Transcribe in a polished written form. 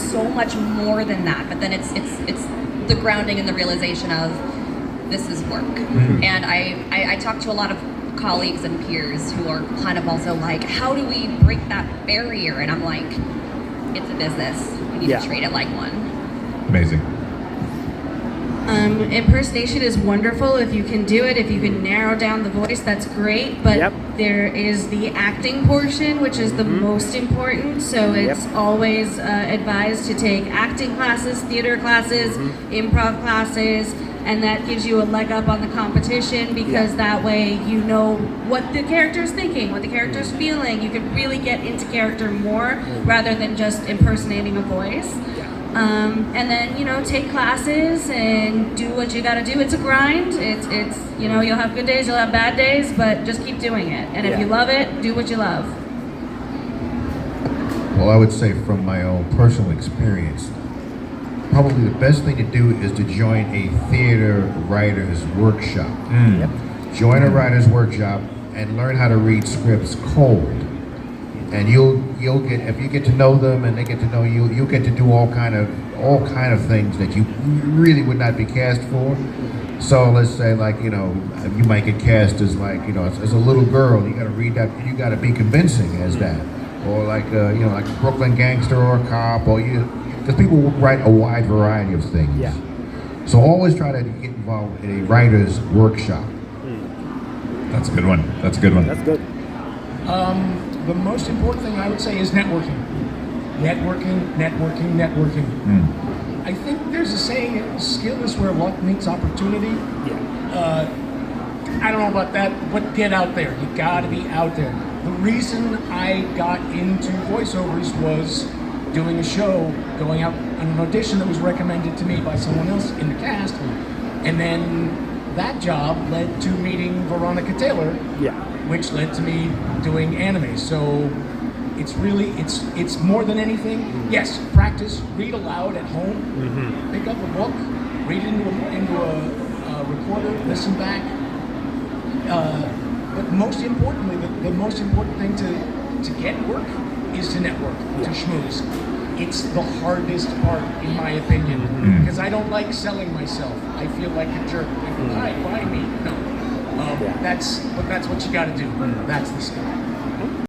so much more than that. But then it's the grounding and the realization of this is work. And I talk to a lot of colleagues and peers who are kind of also like, how do we break that barrier? And I'm like, it's a business. We need to treat it like one. Amazing. Impersonation is wonderful if you can do it. If you can narrow down the voice, that's great. But there is the acting portion, which is the most important. So it's always advised to take acting classes, theater classes, improv classes, and that gives you a leg up on the competition because that way you know what the character's thinking, what the character's feeling. You can really get into character more rather than just impersonating a voice. And then, you know, take classes and do what you gotta do. It's a grind. It's you know, you'll have good days, you'll have bad days, but just keep doing it. And if you love it, do what you love. Well, I would say from my own personal experience, probably the best thing to do is to join a theater writer's workshop. Join a writer's workshop and learn how to read scripts cold. And you'll get, if you get to know them and they get to know you, you'll get to do all kind of things that you really would not be cast for. So let's say, like, you know, you might get cast as, like, you know, as a little girl. You got to read that. You got to be convincing as that, or like you know, like a Brooklyn gangster or a cop, or because people write a wide variety of things. So always try to get involved in a writer's workshop. That's a good one. That's a good one. That's good. The most important thing I would say is networking. I think there's a saying, skill is where luck meets opportunity. I don't know about that, but get out there. You gotta be out there. The reason I got into voiceovers was doing a show, going out on an audition that was recommended to me by someone else in the cast, and then that job led to meeting Veronica Taylor, which led to me doing anime. So it's really, it's more than anything. Yes, practice, read aloud at home, pick up a book, read it into a recorder, listen back. But most importantly, the most important thing to get work is to network, to schmooze. It's the hardest part, in my opinion, because I don't like selling myself. I feel like a jerk. Like, buy me. No. That's what you got to do. That's the skill.